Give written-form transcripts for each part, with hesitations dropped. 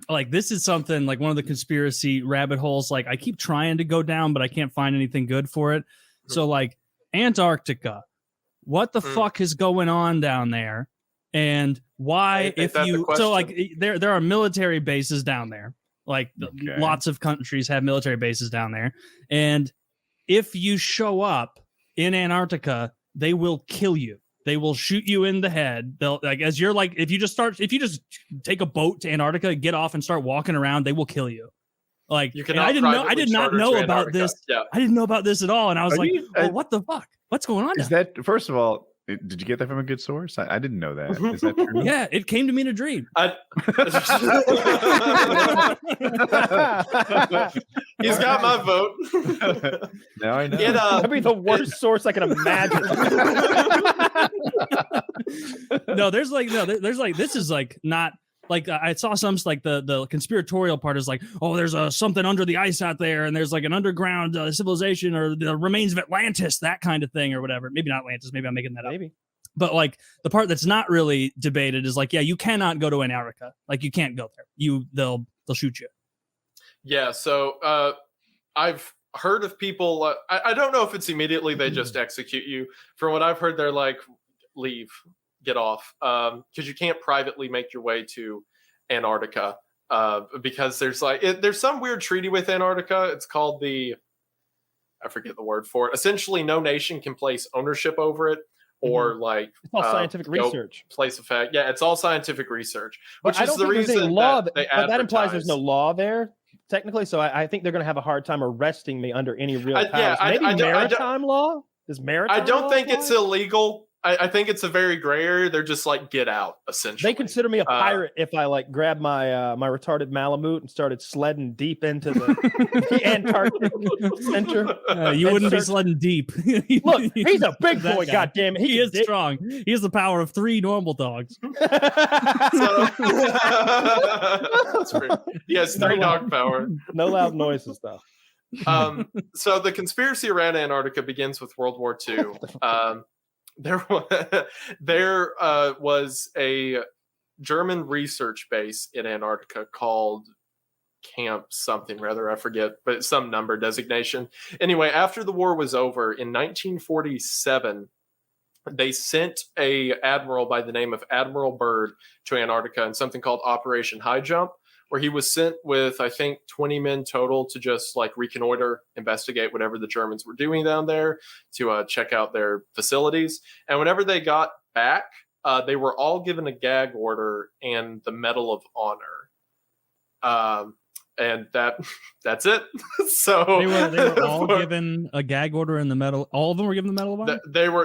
like this is something like one of the conspiracy rabbit holes. Like I keep trying to go down, but I can't find anything good for it. So like Antarctica, what the fuck is going on down there? And why, if you, so like there are military bases down there, like lots of countries have military bases down there. And if you show up in Antarctica, they will kill you. They will shoot you in the head. They'll like, as you're like, if you just take a boat to Antarctica, get off and start walking around, they will kill you. Like, I did not know about this. Yeah. I didn't know about this at all. And I was well, what the fuck? What's going on? Is that, first of all, did you get that from a good source? I didn't know that. Is that true? Yeah, it came to me in a dream. He's got my vote. Now I know. That'd be the worst source I can imagine. This is like not like I saw some like the conspiratorial part is like, oh, there's something under the ice out there, and there's like an underground civilization or the remains of Atlantis, that kind of thing or whatever. Maybe not Atlantis. Maybe I'm making that up. Maybe. But like the part that's not really debated is like, yeah, you cannot go to Antarctica. Like you can't go there. They'll shoot you. Yeah. So I've heard of people. I don't know if it's immediately they just execute you. From what I've heard, they're like, leave. Get off, because you can't privately make your way to Antarctica, because there's some weird treaty with Antarctica. It's called I forget the word for it. Essentially, no nation can place ownership over it, or like it's all scientific research. Place a fact. Yeah, it's all scientific research, which is the reason law that implies there's no law there technically. So I think they're going to have a hard time arresting me under any real powers. Maybe maritime law. Does maritime? I don't think it's illegal. I think it's a very gray area. They're just like, get out, essentially. They consider me a pirate if I like grabbed my my retarded Malamute and started sledding deep into the Antarctic center. You wouldn't be sledding deep. Look, he's a big boy, goddammit. He is strong. He has the power of 3 normal dogs. He has 3 dog power. No loud noises, though. So the conspiracy around Antarctica begins with World War II. There was a German research base in Antarctica called Camp something, rather, I forget, but some number designation. Anyway, after the war was over in 1947, they sent a admiral by the name of Admiral Byrd to Antarctica in something called Operation High Jump, where he was sent with, I think, 20 men total to just like reconnoiter, investigate whatever the Germans were doing down there, to check out their facilities. And whenever they got back, they were all given a gag order and the Medal of Honor. And that's it. So they were all given a gag order in the medal. All of them were given the Medal of Honor?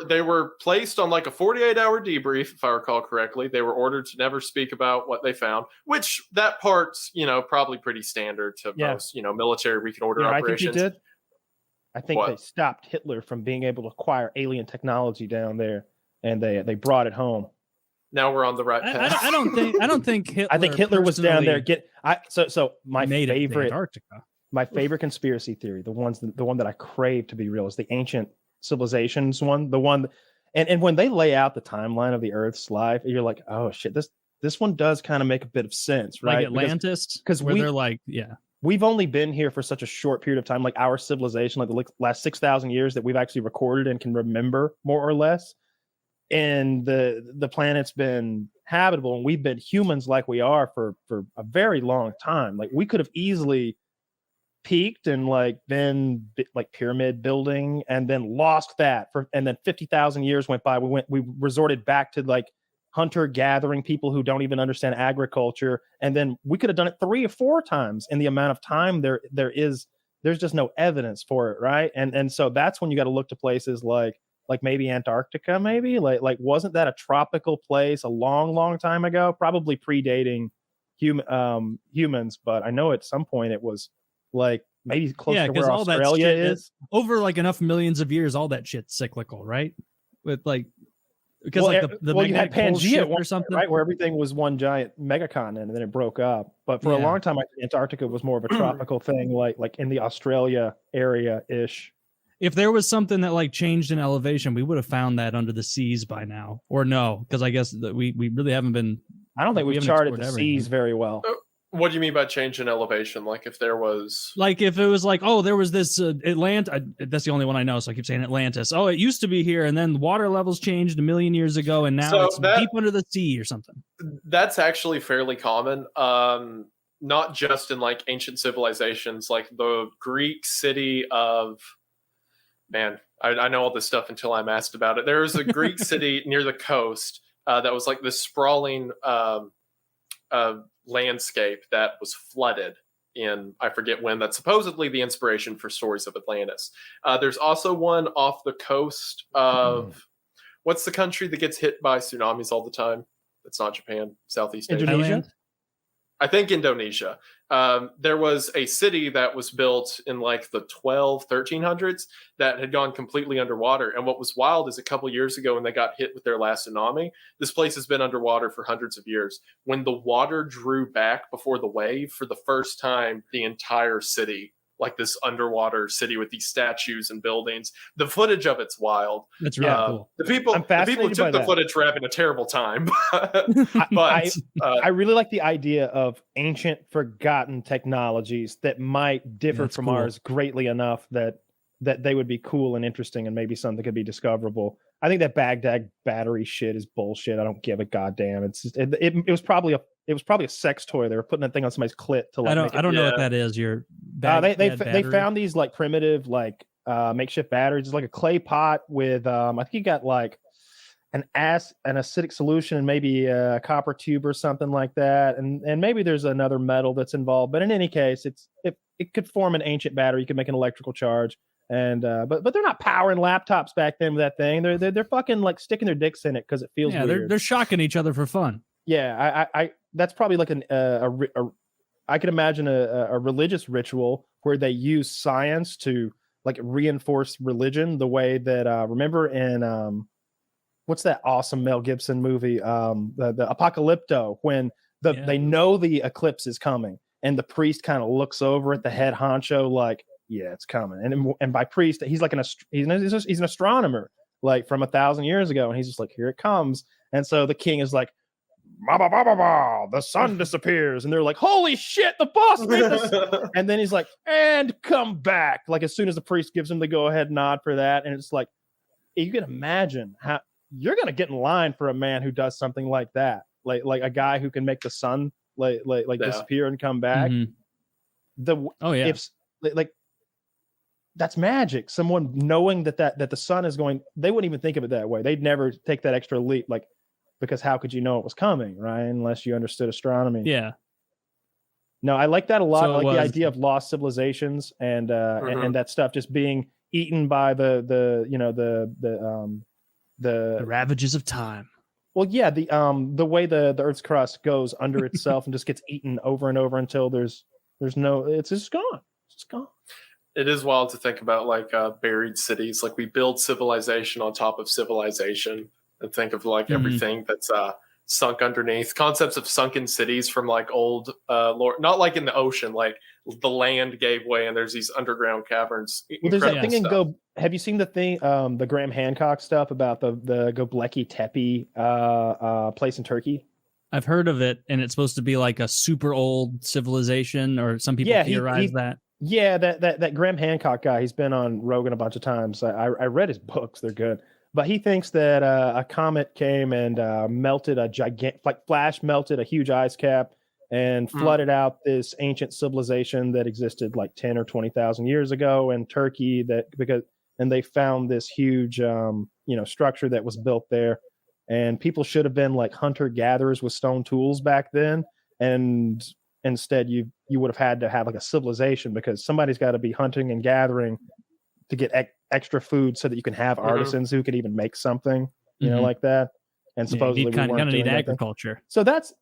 They were placed on like a 48-hour debrief, if I recall correctly. They were ordered to never speak about what they found, which that part's, probably pretty standard to most, military reconnoiter operations. I think they stopped Hitler from being able to acquire alien technology down there, and they brought it home. Now we're on the right path. I don't think Hitler. I think Hitler was down there. My favorite conspiracy theory, the one that I crave to be real, is the ancient civilizations one. The one, and when they lay out the timeline of the Earth's life, you're like, oh shit, this one does kind of make a bit of sense, right? Like Atlantis, because they're like, yeah. We've only been here for such a short period of time, like our civilization, like the last 6,000 years that we've actually recorded and can remember more or less. And the planet's been habitable, and we've been humans like we are for a very long time. Like we could have easily peaked and like been like pyramid building and then lost that and then 50,000 years went by. We resorted back to like hunter gathering people who don't even understand agriculture. And then we could have done it 3 or 4 times in the amount of time there's just no evidence for it. Right. And so that's when you got to look to places like maybe Antarctica, maybe like wasn't that a tropical place a long time ago? Probably predating humans, but I know at some point it was like maybe close to where Australia is. Over like enough millions of years, all that shit's cyclical, right? With like because you had Pangea or something, right, where everything was one giant megacontinent and then it broke up. But for a long time, I think Antarctica was more of a tropical thing, like in the Australia area ish. If there was something that like changed in elevation, we would have found that under the seas by now, or no? Because I guess that we really haven't been. I don't think we've charted the seas very well. What do you mean by change in elevation? Like if there was Like if it was like, oh, there was this that's the only one I know, so I keep saying Atlantis. Oh, it used to be here, and then the water levels changed a million years ago, and now it's deep under the sea or something. That's actually fairly common. Not just in like ancient civilizations, like the Greek city of I know all this stuff until I'm asked about it. There was a Greek city near the coast that was like this sprawling landscape that was flooded in, I forget when. That's supposedly the inspiration for stories of Atlantis. There's also one off the coast of what's the country that gets hit by tsunamis all the time? It's not Japan, Southeast Asia. Indonesia? I think Indonesia. There was a city that was built in like the 1300s that had gone completely underwater. And what was wild is a couple years ago when they got hit with their last tsunami, this place has been underwater for hundreds of years. When the water drew back before the wave, for the first time, the entire city, like this underwater city with these statues and buildings, the footage of it's wild. That's really cool. The people who took the footage were having a terrible time. I really like the idea of ancient forgotten technologies that might differ from ours greatly enough that they would be cool and interesting and maybe something could be discoverable. I think that Baghdad battery shit is bullshit. I don't give a goddamn. It was probably a sex toy. They were putting that thing on somebody's clit to like. I don't know what that is. They found these like primitive like makeshift batteries. It's like a clay pot with I think you got like an acidic solution and maybe a copper tube or something like that, and maybe there's another metal that's involved. But in any case, it could form an ancient battery. You could make an electrical charge. And but they're not powering laptops back then with that thing. They're fucking like sticking their dicks in it because it feels weird. They're shocking each other for fun. Yeah, I that's probably like I could imagine a religious ritual where they use science to like reinforce religion the way that remember in what's that awesome Mel Gibson movie the Apocalypto, when they know the eclipse is coming and the priest kind of looks over at the head honcho like, yeah, it's coming. And by priest, he's like he's an astronomer like from 1,000 years ago, and he's just like, here it comes. And so the king is like, bah, bah, bah, bah, bah, the sun disappears, and they're like, holy shit, the boss made this. And then he's like, and come back. Like as soon as the priest gives him the go ahead nod for that, and it's like, you can imagine how you're gonna get in line for a man who does something like that, like a guy who can make the sun disappear and come back. If that's magic. Someone knowing that the sun is going, they wouldn't even think of it that way. They'd never take that extra leap, like, because how could you know it was coming, right? Unless you understood astronomy. Yeah. No, I like that a lot. I like the idea of lost civilizations and that stuff just being eaten by the ravages of time. Well, yeah, the way the Earth's crust goes under itself and just gets eaten over and over until there's no, it's just gone. It's just gone. It is wild to think about like buried cities. Like we build civilization on top of civilization, and think of like everything that's sunk underneath. Concepts of sunken cities from like old lore, not like in the ocean, like the land gave way and there's these underground caverns. Well, there's that thing in have you seen the thing, the Graham Hancock stuff about the Göbekli Tepe place in Turkey? I've heard of it, and it's supposed to be like a super old civilization, or some people theorize that. Yeah, that Graham Hancock guy, he's been on Rogan a bunch of times. I read his books; they're good. But he thinks that a comet came and melted flash melted a huge ice cap and flooded out this ancient civilization that existed like 10 or 20,000 years ago in Turkey. And they found this huge structure that was built there, and people should have been like hunter gatherers with stone tools back then, and instead you would have had to have like a civilization, because somebody's got to be hunting and gathering to get extra food so that you can have artisans who could even make something, like that. And supposedly you kind of need agriculture. So that's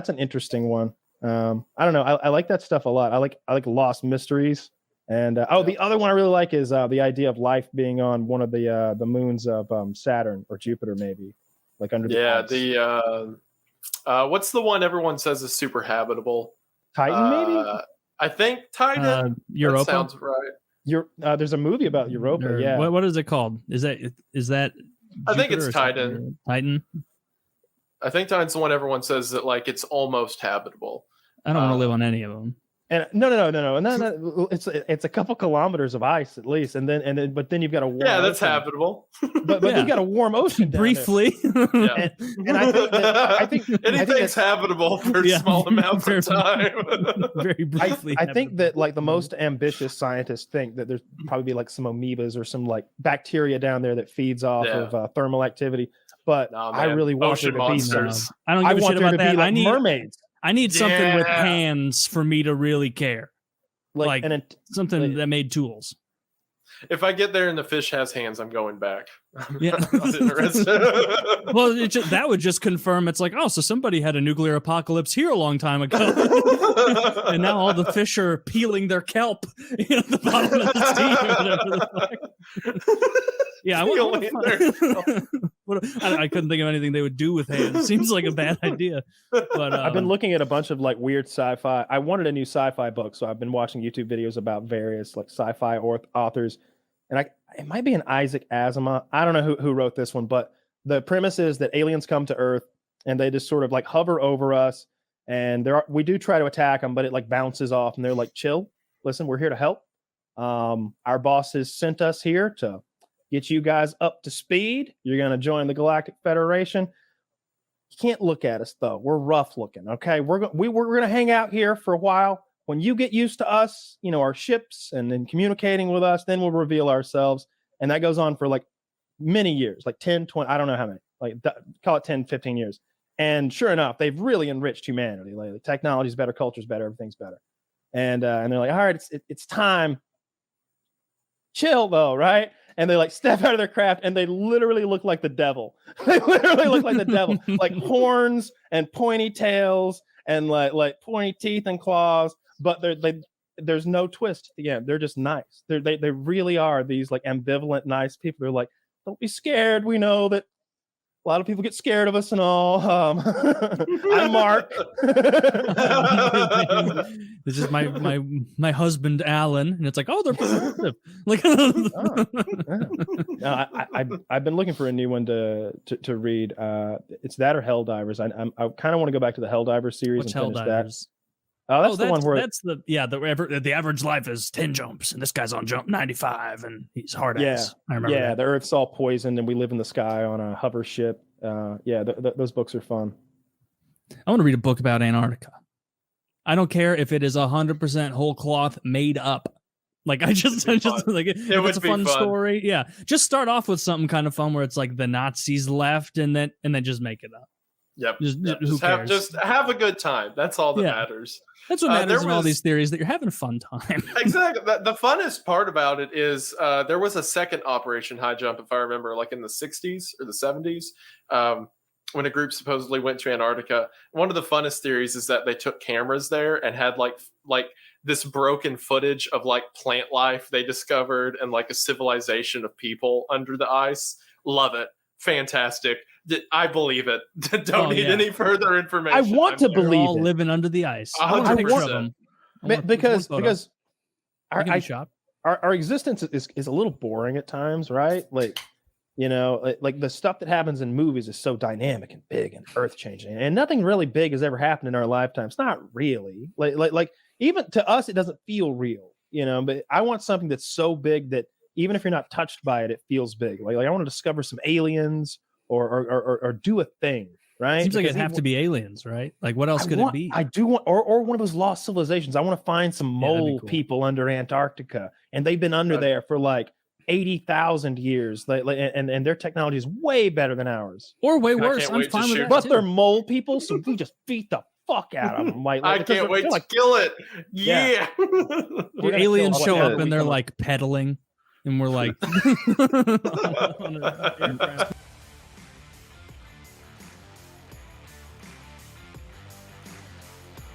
an interesting one. I don't know. I like that stuff a lot. I like lost mysteries. And the other one I really like is the idea of life being on one of the moons of Saturn or Jupiter, maybe like under the ice. What's the one everyone says is super habitable? Titan, maybe. I think Titan. Europa. That sounds right. There's a movie about Europa. Yeah. What is it called? Is that? I think it's Titan. Titan. I think Titan's the one everyone says that like it's almost habitable. I don't want to live on any of them. And no. It's a couple kilometers of ice at least, and then but then you've got a warm. Yeah, that's ocean. habitable. But you've got a warm ocean down briefly. Yeah. And I think anything's habitable for small amounts of time. Very briefly. I think that like the most ambitious scientists think that there's probably be like some amoebas or some like bacteria down there that feeds off of thermal activity. But I really want ocean there to monsters. be. I don't give a shit about that. Like I need mermaids. I need something with hands for me to really care. Like something that made tools. If I get there and the fish has hands, I'm going back. Yeah. I'm interested. Well, that would just confirm it's like, oh, so somebody had a nuclear apocalypse here a long time ago. And now all the fish are peeling their kelp at the bottom of the sea or whatever the fuck. Yeah, I couldn't think of anything they would do with hands. Seems like a bad idea. But I've been looking at a bunch of like weird sci-fi. I wanted a new sci-fi book, so I've been watching YouTube videos about various like sci-fi authors. And it might be an Isaac Asimov. I don't know who wrote this one, but the premise is that aliens come to Earth and they just sort of like hover over us, and we do try to attack them, but it like bounces off, and they're like, "Chill, listen, we're here to help. Our boss has sent us here to get you guys up to speed. You're going to join the Galactic Federation. You can't look at us though. We're rough looking. Okay, we're going to hang out here for a while. When you get used to us, our ships and then communicating with us, then we'll reveal ourselves." And that goes on for like many years, like 10, 20, I don't know how many, like call it 10, 15 years. And sure enough, they've really enriched humanity. Like the technology's better, culture's better, everything's better. And they're like, all right, it's time. Chill though, right? And they like step out of their craft, and they literally look like the devil. They literally look like the devil, like horns and pointy tails and like pointy teeth and claws. But there's no twist at the end. They're just nice. They really are these like ambivalent, nice people. They're like, don't be scared. We know that a lot of people get scared of us and all. I'm Mark. This is my husband Alan, and it's like, oh, they're positive. Like, I've been looking for a new one to read. It's that or Helldivers. I kind of want to go back to the Helldivers series. What's and finish Helldivers? that. Oh, that's the one where the average life is 10 jumps, and this guy's on jump 95, and he's hard ass. I remember. Yeah, that. the Earth's all poisoned, and we live in the sky on a hover ship. Those books are fun. I want to read a book about Antarctica. I don't care if it is 100% whole cloth made up. Like I just like it's a fun story. Yeah, just start off with something kind of fun where it's like the Nazis left, and then just make it up. Yep. Just have a good time. That's all that matters. That's what matters in all these theories, that you're having a fun time. Exactly. The funnest part about it is there was a second Operation High Jump, if I remember, like in the 60s or the 70s, when a group supposedly went to Antarctica. One of the funnest theories is that they took cameras there and had like this broken footage of like plant life they discovered and like a civilization of people under the ice. Love it. Fantastic. I believe it. Don't need any further information. I want to believe all it. living under the ice. I want them. Because our existence is a little boring at times, right? Like, like the stuff that happens in movies is so dynamic and big and earth changing, and nothing really big has ever happened in our lifetime. It's not really like even to us, it doesn't feel real, But I want something that's so big that even if you're not touched by it, it feels big. Like I want to discover some aliens. Or do a thing, right? Seems like it'd have to be aliens, right? Like what else could it be? I do want, or one of those lost civilizations. I want to find some mole people under Antarctica, and they've been under there for like 80,000 years, and their technology is way better than ours, or way worse. I'm fine with that. But they're mole people, so we just beat the fuck out of them. I can't wait to kill it. Yeah. Or aliens show up and they're like pedaling. And we're like on an aircraft.